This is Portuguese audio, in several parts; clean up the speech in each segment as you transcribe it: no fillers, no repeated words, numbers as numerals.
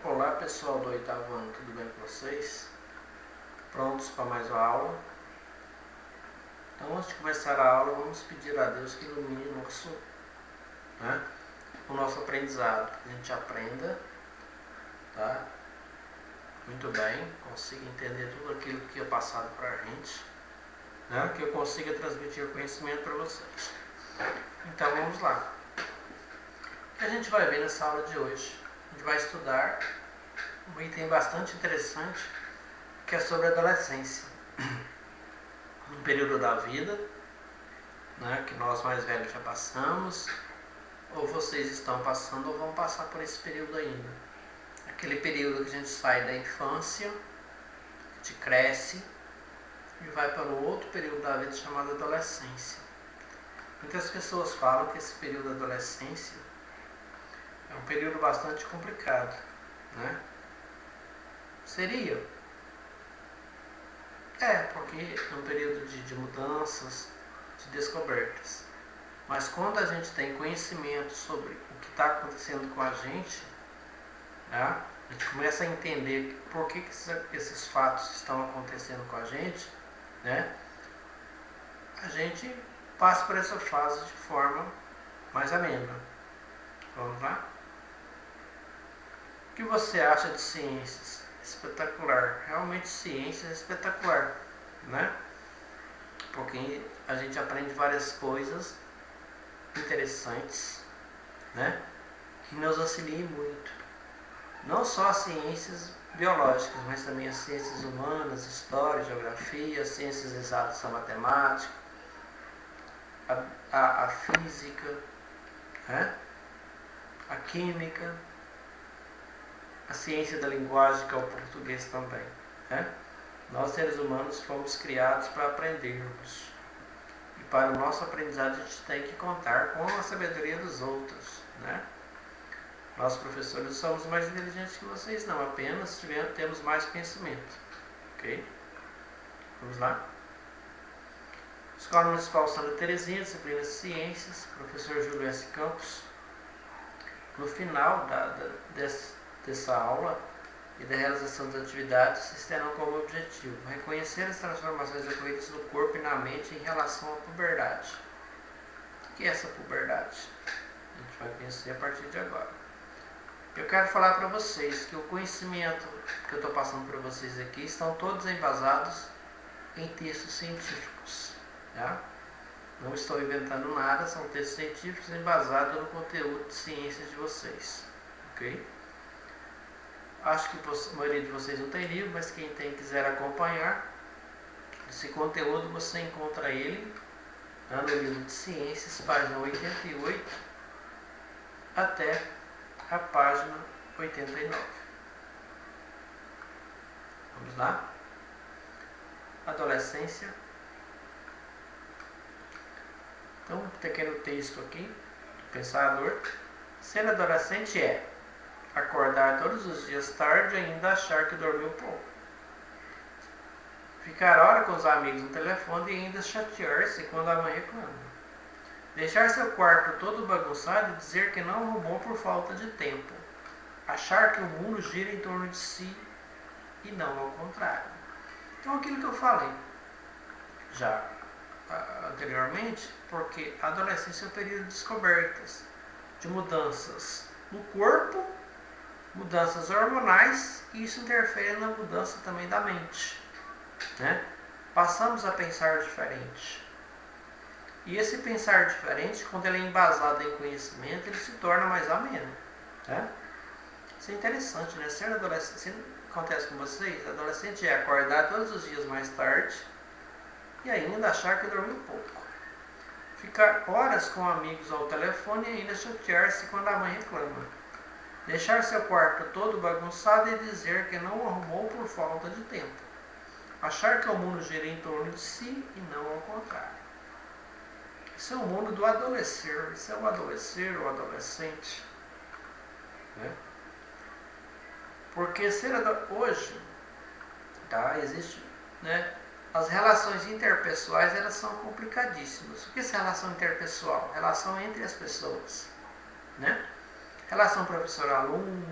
Olá pessoal do 8º ano, tudo bem com vocês? Prontos para mais uma aula? Então, antes de começar a aula, vamos pedir a Deus que ilumine o nosso aprendizado, que a gente aprenda, tá? Muito bem, consiga entender tudo aquilo que é passado para a gente, né? Que eu consiga transmitir o conhecimento para vocês. Então vamos lá. O que a gente vai ver nessa aula de hoje? A gente vai estudar um item bastante interessante, que é sobre a adolescência. Um período da vida, né, que nós mais velhos já passamos, ou vocês estão passando ou vão passar por esse período ainda. Aquele período que a gente sai da infância, a gente cresce e vai para um outro período da vida chamado adolescência. Muitas pessoas falam que esse período da adolescência é um período bastante complicado, né? Seria? Porque é um período de mudanças, de descobertas. Mas quando a gente tem conhecimento sobre o que está acontecendo com a gente, né, a gente começa a entender por que esses fatos estão acontecendo com a gente, né, a gente passa por essa fase de forma mais amena. Vamos lá? O que você acha de ciências? Espetacular. Realmente ciência é espetacular, né? Porque a gente aprende várias coisas interessantes, né? Que nos auxiliam muito. Não só as ciências biológicas, mas também as ciências humanas, história, geografia, ciências exatas, a matemática, a física, né? A química, a ciência da linguagem, que é o português também, né? Nós, seres humanos, fomos criados para aprendermos. E para o nosso aprendizado, a gente tem que contar com a sabedoria dos outros, né? Nós, professores, somos mais inteligentes que vocês, não. Apenas temos mais conhecimento. Ok? Vamos lá? Escola Municipal Santa Terezinha, disciplina de Ciências, professor Júlio S. Campos. No final dessa aula e da realização das atividades, vocês terão como objetivo reconhecer as transformações ocorridas no corpo e na mente em relação à puberdade. O que é essa puberdade? A gente vai conhecer a partir de agora. Eu quero falar para vocês que o conhecimento que eu estou passando para vocês aqui estão todos embasados em textos científicos. Tá? Não estou inventando nada, são textos científicos embasados no conteúdo de ciências de vocês. Ok? Acho que a maioria de vocês não tem livro, mas quem tem quiser acompanhar esse conteúdo, você encontra ele no livro de Ciências, página 88, até a página 89. Vamos lá? Adolescência. Então, um pequeno texto aqui do pensador. Ser adolescente é acordar todos os dias tarde e ainda achar que dormiu pouco. Ficar hora com os amigos no telefone e ainda chatear-se quando a mãe reclama. Deixar seu quarto todo bagunçado e dizer que não arrumou por falta de tempo. Achar que o mundo gira em torno de si e não ao contrário. Então, aquilo que eu falei já anteriormente, porque a adolescência é um período de descobertas, de mudanças no corpo, mudanças hormonais, e isso interfere na mudança também da mente, né? Passamos a pensar diferente. E esse pensar diferente, quando ele é embasado em conhecimento, ele se torna mais ameno, né? Isso é interessante, né? Ser adolescente, acontece com vocês, adolescente é acordar todos os dias mais tarde e ainda achar que dormiu pouco. Ficar horas com amigos ao telefone e ainda chatear-se quando a mãe reclama. Deixar seu quarto todo bagunçado e dizer que não arrumou por falta de tempo. Achar que o mundo gira em torno de si e não ao contrário. Isso é o mundo do adolescer. Isso é o adolescer, o adolescente, né? Porque hoje, tá, existe, né, as relações interpessoais, elas são complicadíssimas. O que é essa relação interpessoal? Relação entre as pessoas, né? Relação professor-aluno,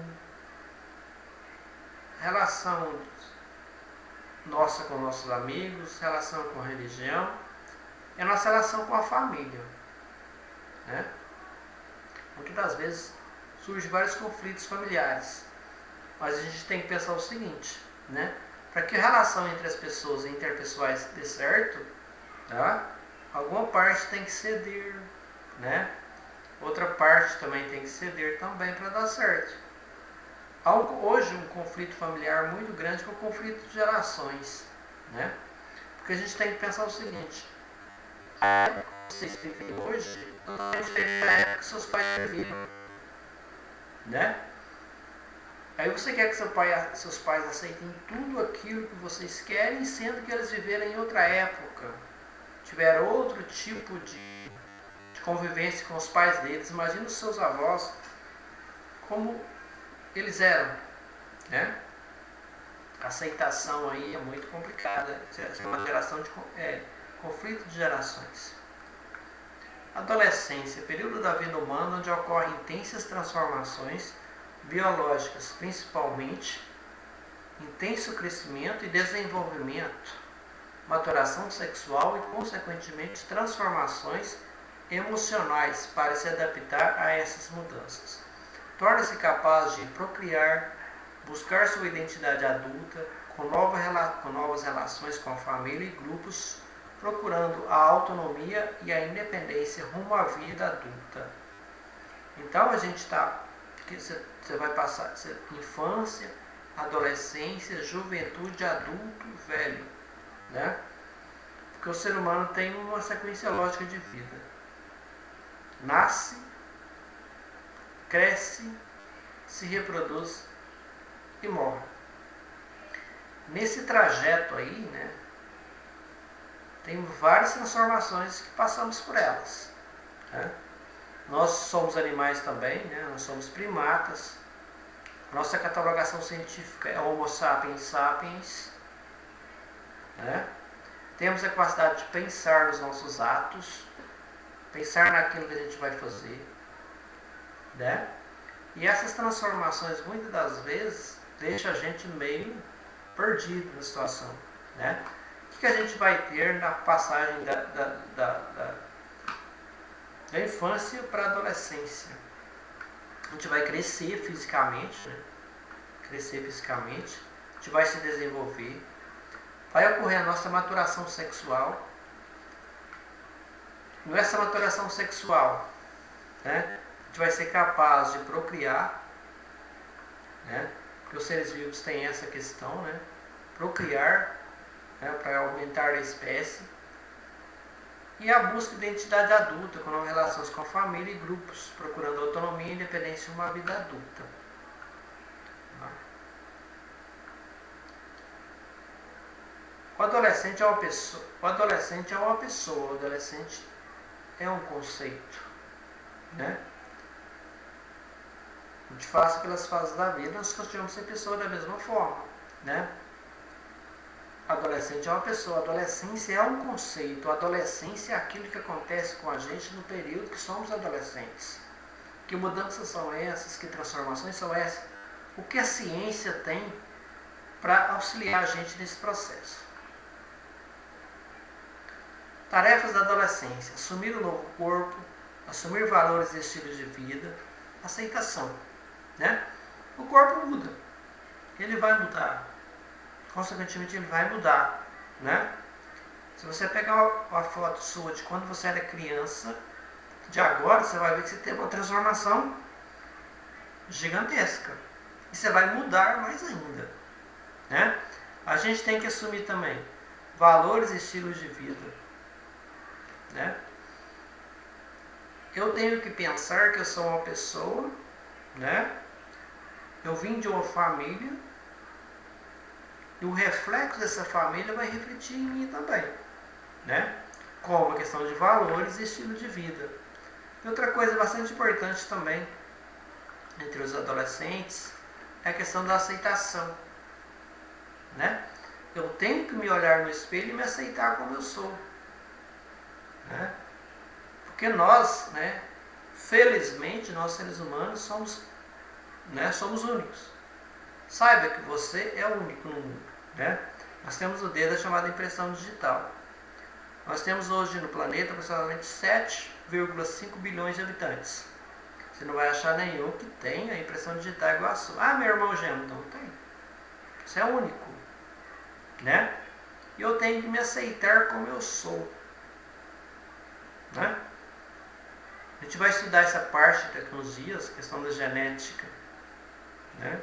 relação nossa com nossos amigos, relação com a religião, é a nossa relação com a família, né? Muitas das vezes surgem vários conflitos familiares, mas a gente tem que pensar o seguinte, né? Para que a relação entre as pessoas interpessoais dê certo, tá? Alguma parte tem que ceder, né? Outra parte também tem que ceder também para dar certo. Há hoje um conflito familiar muito grande, que é o conflito de gerações, né? Porque a gente tem que pensar o seguinte: a época que vocês vivem hoje não é diferente da época que seus pais viviam, né? Aí você quer que seus pais aceitem tudo aquilo que vocês querem, sendo que eles viveram em outra época, tiveram outro tipo de convivência com os pais deles. Imagina os seus avós, como eles eram, né? A aceitação aí é muito complicada, é uma geração de conflito de gerações. Adolescência, período da vida humana onde ocorrem intensas transformações biológicas, principalmente intenso crescimento e desenvolvimento, maturação sexual e, consequentemente, transformações emocionais para se adaptar a essas mudanças. Torna-se capaz de procriar, buscar sua identidade adulta, com novas relações com a família e grupos, procurando a autonomia e a independência rumo à vida adulta. Então a gente você vai passar infância, adolescência, juventude, adulto, velho, né? Porque o ser humano tem uma sequência lógica de vida. Nasce, cresce, se reproduz e morre. Nesse trajeto aí, né, tem várias transformações que passamos por elas, né? Nós somos animais também, né? Nós somos primatas. Nossa catalogação científica é Homo sapiens sapiens, né? Temos a capacidade de pensar nos nossos atos, pensar naquilo que a gente vai fazer, né? E essas transformações, muitas das vezes, deixam a gente meio perdido na situação, né? O que a gente vai ter na passagem da infância para a adolescência? A gente vai crescer fisicamente, né? A gente vai se desenvolver, vai ocorrer a nossa maturação sexual. Nessa maturação sexual, né, a gente vai ser capaz de procriar, né? Porque os seres vivos têm essa questão, né? Procriar, né, para aumentar a espécie. E a busca de identidade adulta, com novas relações com a família e grupos, procurando autonomia e independência em uma vida adulta. O adolescente é uma pessoa, o adolescente é um conceito, né? A gente passa pelas fases da vida, nós costumamos ser pessoas da mesma forma, né? Adolescente é uma pessoa, adolescência é um conceito, adolescência é aquilo que acontece com a gente no período que somos adolescentes. Que mudanças são essas, que transformações são essas, o que a ciência tem para auxiliar a gente nesse processo. Tarefas da adolescência: assumir um novo corpo, assumir valores e estilos de vida, aceitação, né? O corpo muda, ele vai mudar. Consequentemente, ele vai mudar, né? Se você pegar uma foto sua de quando você era criança, de agora, você vai ver que você teve uma transformação gigantesca. E você vai mudar mais ainda, né? A gente tem que assumir também valores e estilos de vida, né? Eu tenho que pensar que eu sou uma pessoa, né? Eu vim de uma família, e o reflexo dessa família vai refletir em mim também, né? Como a questão de valores e estilo de vida. E outra coisa bastante importante também entre os adolescentes é a questão da aceitação, né? Eu tenho que me olhar no espelho e me aceitar como eu sou, né? Porque nós, né, felizmente, nós seres humanos somos únicos. Saiba que você é único no mundo, né? Nós temos o dedo chamado impressão digital. Nós temos hoje no planeta aproximadamente 7,5 bilhões de habitantes. Você não vai achar nenhum que tenha a impressão digital igual a sua. Ah, meu irmão gêmeo, não tem. Você é único, né? E eu tenho que me aceitar como eu sou, né? A gente vai estudar essa parte daqui uns dias, questão da genética, né?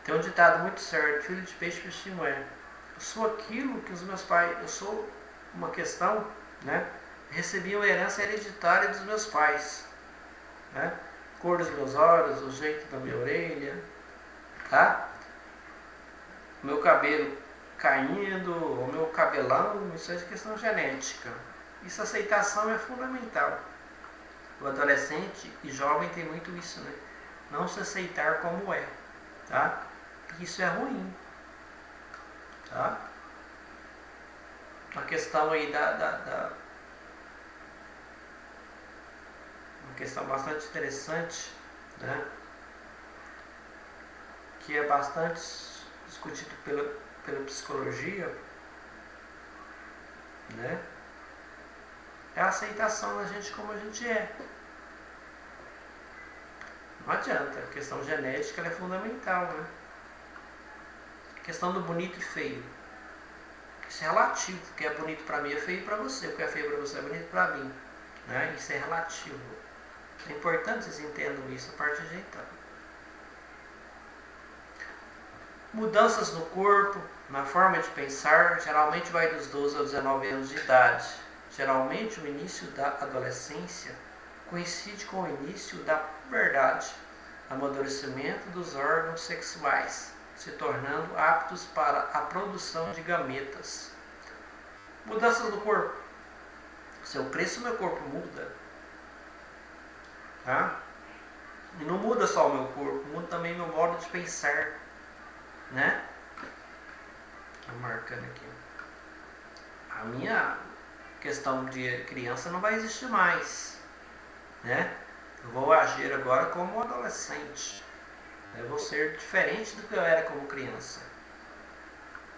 Tem um ditado muito certo: filho de peixe, peixinho é. Eu sou aquilo que os meus pais, eu sou uma questão, né? Recebi uma herança hereditária dos meus pais, né? Cor dos meus olhos, o jeito da minha orelha, tá? Meu cabelo caindo, o meu cabelão, isso é questão genética. Isso, aceitação é fundamental. O adolescente e jovem tem muito isso, né? Não se aceitar como é, tá? Isso é ruim, tá? Uma questão aí uma questão bastante interessante, né? Que é bastante discutido pela psicologia, né? É a aceitação da gente como a gente é. Não adianta, a questão genética ela é fundamental, né? A questão do bonito e feio. Isso é relativo. O que é bonito para mim é feio para você. O que é feio para você é bonito para mim, né? Isso é relativo. É importante vocês entendam isso a partir de então. Mudanças no corpo, na forma de pensar, geralmente vai dos 12 aos 19 anos de idade. Geralmente o início da adolescência coincide com o início da puberdade, amadurecimento dos órgãos sexuais, se tornando aptos para a produção de gametas. Mudanças no corpo. Se eu cresço, meu corpo muda. Tá? E não muda só o meu corpo, muda também meu modo de pensar, né? Estou marcando aqui. A minha questão de criança não vai existir mais, né? Eu vou agir agora como adolescente. Eu vou ser diferente do que eu era como criança.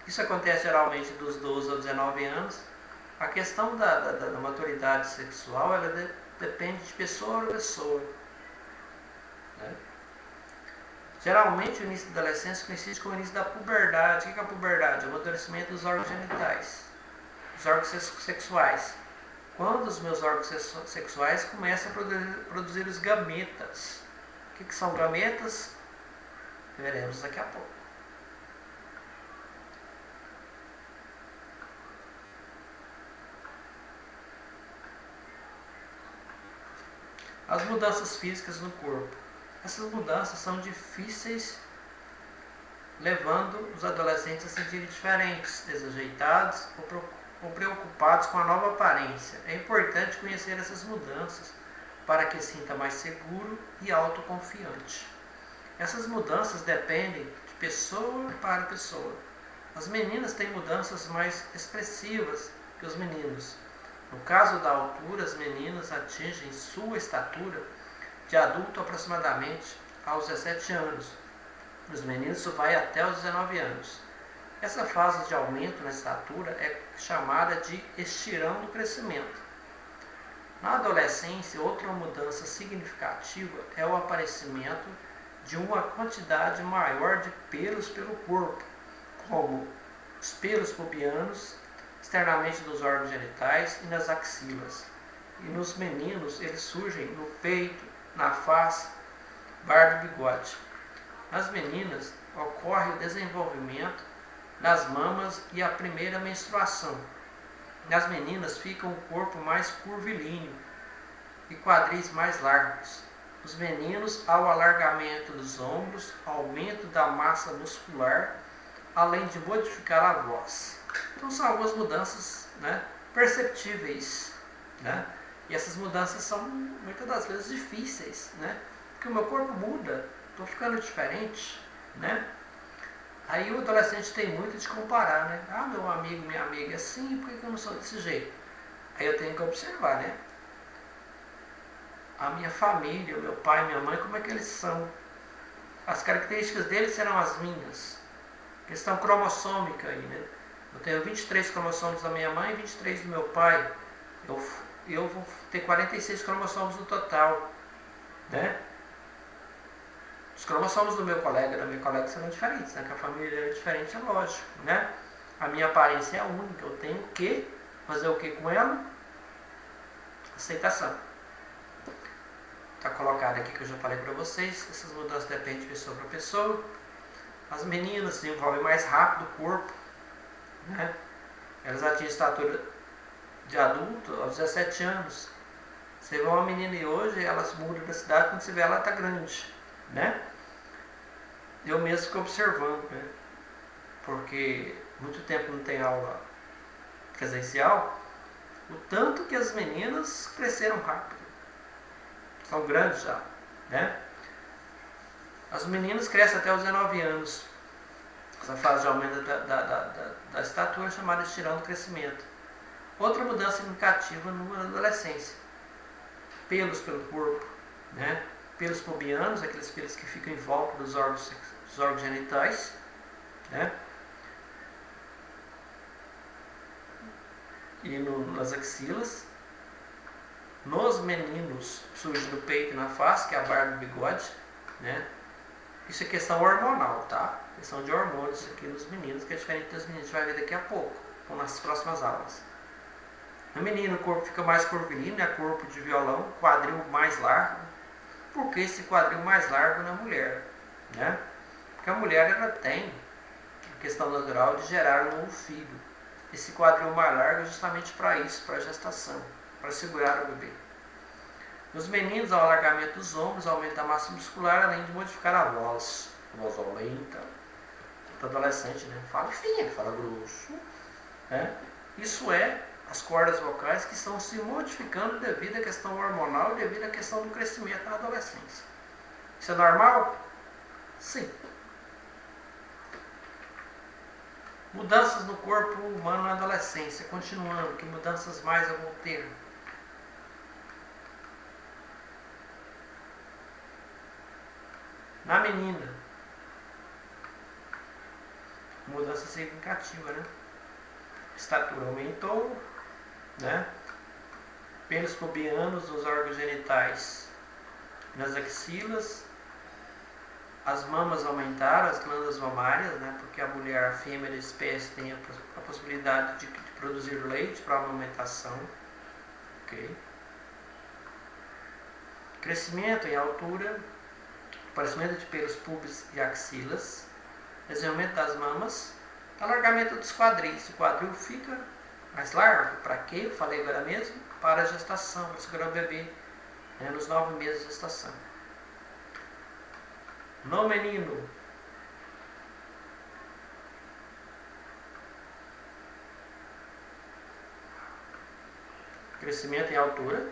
Isso acontece geralmente dos 12 aos 19 anos. A questão da maturidade sexual, ela depende de pessoa a pessoa, né? Geralmente o início da adolescência coincide com o início da puberdade. O que é a puberdade? É o amadurecimento dos órgãos genitais, dos órgãos sexuais. Quando os meus órgãos sexuais começam a produzir os gametas. O que são gametas? Veremos daqui a pouco. As mudanças físicas no corpo. Essas mudanças são difíceis, levando os adolescentes a se sentirem diferentes, desajeitados ou preocupados com a nova aparência. É importante conhecer essas mudanças para que se sinta mais seguro e autoconfiante. Essas mudanças dependem de pessoa para pessoa. As meninas têm mudanças mais expressivas que os meninos. No caso da altura, as meninas atingem sua estatura de adulto aproximadamente aos 17 anos. Os meninos isso vai até os 19 anos. Essa fase de aumento na estatura é chamada de estirão do crescimento. Na adolescência, outra mudança significativa é o aparecimento de uma quantidade maior de pelos pelo corpo, como os pelos pubianos, externamente dos órgãos genitais e nas axilas. E nos meninos, eles surgem no peito, na face, barba e bigode. Nas meninas, ocorre o desenvolvimento das mamas e a primeira menstruação. Nas meninas, fica um corpo mais curvilíneo e quadris mais largos. Os meninos, ao alargamento dos ombros, aumento da massa muscular, além de modificar a voz. Então são algumas mudanças, né, perceptíveis, né? E essas mudanças são muitas das vezes difíceis, né? Porque o meu corpo muda, estou ficando diferente, né? Aí o adolescente tem muito de comparar, né? Ah, meu amigo, minha amiga é assim, por que eu não sou desse jeito? Aí eu tenho que observar, né? A minha família, o meu pai, minha mãe, como é que eles são? as características dele serão as minhas. Questão cromossômica aí, né? Eu tenho 23 cromossomos da minha mãe e 23 do meu pai. Eu vou ter 46 cromossomos no total, né? Os cromossomos do meu colega e da minha colega serão diferentes, né? Que a família é diferente, é lógico, né? A minha aparência é única, eu tenho que fazer o que com ela? Aceitação. Está colocado aqui que eu já falei para vocês, essas mudanças dependem de pessoa para pessoa. As meninas se desenvolvem mais rápido o corpo, né? Elas atingem a estatura de adulto aos 17 anos. Você vê uma menina e hoje elas mudam da cidade, quando você vê ela está grande, né? Eu mesmo fico observando, né? Porque muito tempo não tem aula presencial, o tanto que as meninas cresceram rápido. São grandes já, né? As meninas crescem até os 19 anos. Essa fase de aumento da estatura é chamada estirão do crescimento. Outra mudança significativa na adolescência. Pelos pelo corpo, né? Pelos pubianos, aqueles pelos que ficam em volta dos órgãos genitais, né? E nas axilas. Nos meninos surge no peito e na face, que é a barba e o bigode, né? Isso é questão hormonal, tá? Questão de hormônios aqui nos meninos, que é diferente das meninas, a gente vai ver daqui a pouco, ou nas próximas aulas. No menino, o corpo fica mais curvilíneo, né? Corpo de violão, quadril mais largo. Por que esse quadril mais largo na mulher, né? Porque a mulher, ela tem a questão natural de gerar um novo filho. Esse quadril mais largo é justamente para isso, para a gestação, para segurar o bebê. Nos meninos, ao alargamento dos ombros, aumenta a massa muscular, além de modificar a voz. A voz aumenta. O adolescente, né? Fala fino, fala grosso, né? Isso é as cordas vocais que estão se modificando devido à questão hormonal e devido à questão do crescimento na adolescência. Isso é normal? Sim. Mudanças no corpo humano na adolescência. Continuando, que mudanças mais eu vou ter? Na menina, mudança significativa, né? Estatura aumentou, né? Pelos pubianos dos órgãos genitais nas axilas, as mamas aumentaram, as glândulas mamárias, né? Porque a mulher, a fêmea da espécie, tem a possibilidade de produzir leite para a amamentação, ok? Crescimento em altura, aparecimento de pelos pubis e axilas, desenvolvimento das mamas, alargamento dos quadris. O quadril fica mais largo. Para quê? Eu falei agora mesmo, para a gestação, para segurar o bebê, né, nos 9 meses de gestação. No menino, crescimento em altura,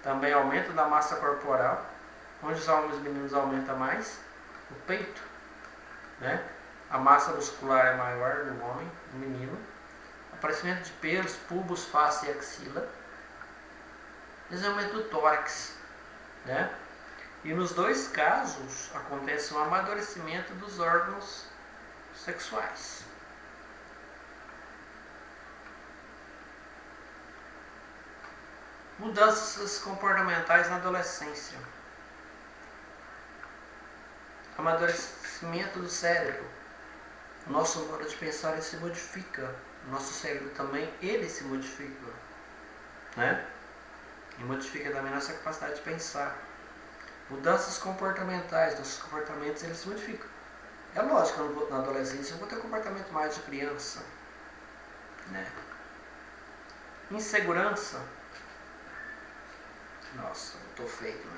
também aumento da massa corporal. Onde os homens meninos aumenta mais? No peito, né? A massa muscular é maior no homem, no menino. Aparecimento de pelos, pubos, face e axila. Desenvolvimento do tórax, né? E nos dois casos acontece um amadurecimento dos órgãos sexuais. Mudanças comportamentais na adolescência. Amadurecimento do cérebro. O nosso modo de pensar ele se modifica. O nosso cérebro também ele se modifica, né? E modifica também a nossa capacidade de pensar. Mudanças comportamentais. Nossos comportamentos eles se modificam. É lógico que na adolescência eu vou ter um comportamento mais de criança, né? Insegurança. Nossa, eu tô feito,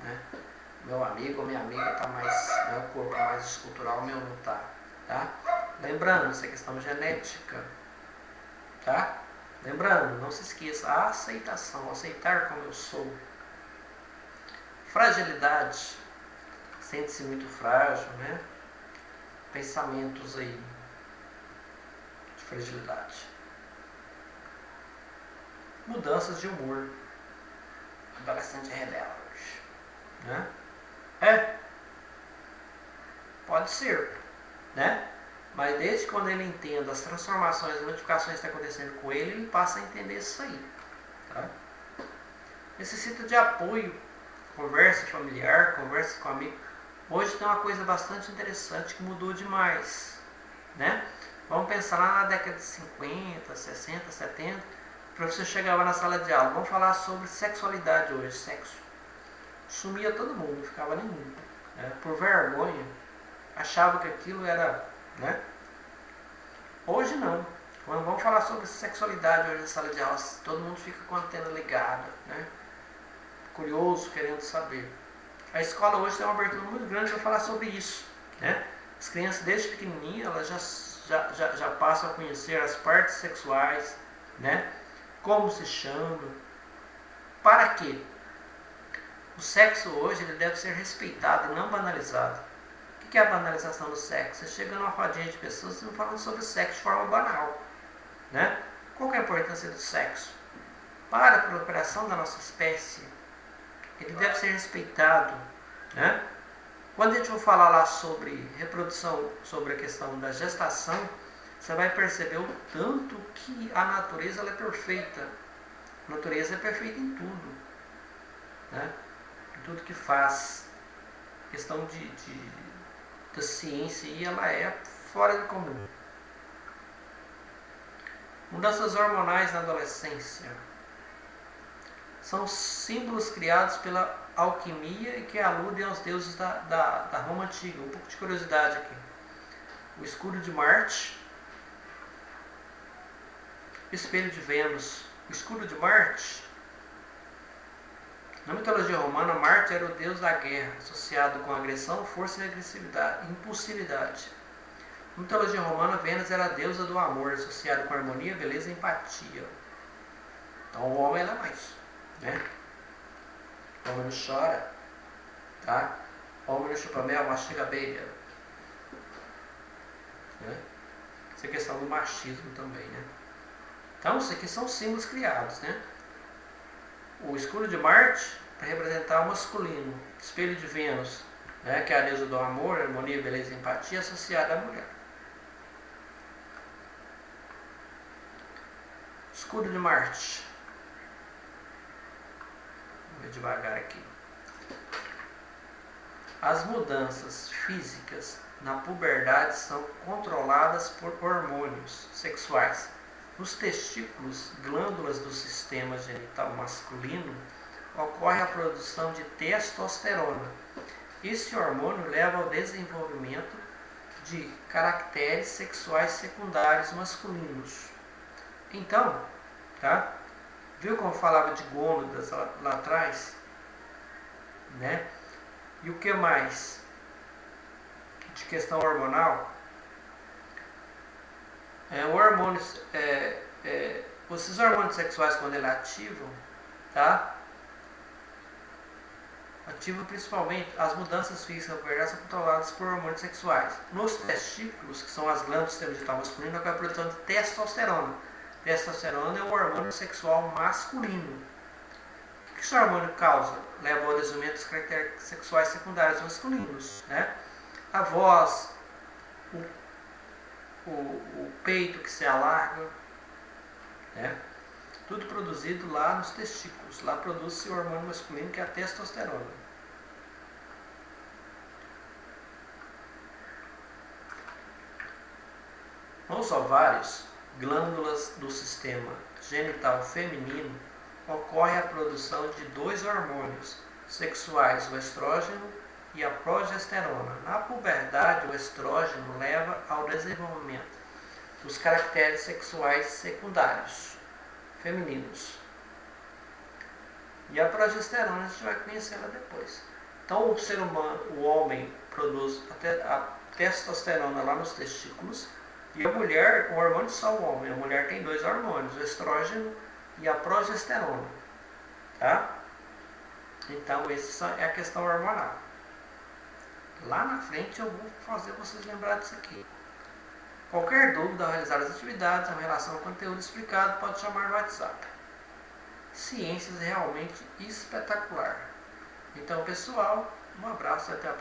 né? Meu amigo ou minha amiga tá mais, né, o corpo mais escultural, o meu não tá, tá? Lembrando, isso é questão genética, tá? Lembrando, não se esqueça, a aceitação, aceitar como eu sou. Fragilidade, sente-se muito frágil, né? Pensamentos aí de fragilidade. Mudanças de humor. Adolescente rebelde, né? Pode ser, né? Mas desde quando ele entenda as transformações, as modificações que estão acontecendo com ele, ele passa a entender isso aí. Tá? Necessita de apoio, conversa familiar, conversa com amigo. Hoje tem uma coisa bastante interessante que mudou demais, né? Vamos pensar lá na década de 50, 60, 70, o professor chegava na sala de aula, vamos falar sobre sexualidade hoje, sexo. Sumia todo mundo, não ficava nenhum. Né? Por vergonha, achava que aquilo era... Né? Hoje não. Quando vamos falar sobre sexualidade hoje na sala de aula, todo mundo fica com a antena ligada, né? Curioso, querendo saber. A escola hoje tem uma abertura muito grande para falar sobre isso, né? As crianças desde pequenininhas elas já passam a conhecer as partes sexuais, né? Como se chama. Para quê? O sexo hoje ele deve ser respeitado e não banalizado. O que é a banalização do sexo? Você chega numa rodinha de pessoas e não falando sobre sexo de forma banal, né? Qual que é a importância do sexo? Para a proliferação da nossa espécie, ele deve ser respeitado, né? Quando a gente for falar lá sobre reprodução, sobre a questão da gestação, você vai perceber o tanto que a natureza ela é perfeita. A natureza é perfeita em tudo, né? Em tudo que faz. A questão da ciência e ela é fora do comum. Mudanças hormonais na adolescência são símbolos criados pela alquimia e que aludem aos deuses da Roma Antiga. Um pouco de curiosidade aqui. O escudo de Marte, espelho de Vênus. O escudo de Marte, na mitologia romana, Marte era o deus da guerra, associado com agressão, força e agressividade, impulsividade. Na mitologia romana, Vênus era a deusa do amor, associado com harmonia, beleza e empatia. Então o homem é mais, né? O homem não chora, tá? O homem não chupa mel, mastiga abelha. Né? Isso é questão do machismo também, né? Então, isso aqui são símbolos criados, né? O escudo de Marte, para representar o masculino. Espelho de Vênus, né? Que é a deusa do amor, harmonia, beleza e empatia, associada à mulher. Escudo de Marte. Vou ver devagar aqui. As mudanças físicas na puberdade são controladas por hormônios sexuais. Nos testículos, glândulas do sistema genital masculino, ocorre a produção de testosterona. Esse hormônio leva ao desenvolvimento de caracteres sexuais secundários masculinos. Então, tá? Viu como eu falava de gônadas lá atrás? Né? E o que mais? De questão hormonal? Esses hormônios sexuais, quando ele ativam, tá? Ativam principalmente as mudanças físicas da puberdade são controladas por hormônios sexuais. Nos testículos, que são as glândulas do sistema genital masculino, ocorre a produção de testosterona. Testosterona é um hormônio sexual masculino. O que esse hormônio causa? Leva ao desenvolvimento dos caracteres sexuais secundários masculinos, né? A voz, o peito que se alarga, né? Tudo produzido lá nos testículos. Lá produz-se o hormônio masculino, que é a testosterona. Nos ovários, glândulas do sistema genital feminino, ocorre a produção de dois hormônios sexuais, o estrógeno e a progesterona. Na puberdade, o estrógeno leva ao desenvolvimento dos caracteres sexuais secundários, femininos. E a progesterona a gente vai conhecê-la depois. Então o ser humano, o homem, produz a testosterona lá nos testículos, e a mulher, o hormônio só o homem. A mulher tem dois hormônios, o estrógeno e a progesterona. Tá? Então essa é a questão hormonal. Lá na frente eu vou fazer vocês lembrar disso aqui. Qualquer dúvida ao realizar as atividades em relação ao conteúdo explicado, pode chamar no WhatsApp. Ciências realmente espetacular. Então, pessoal, um abraço e até a próxima.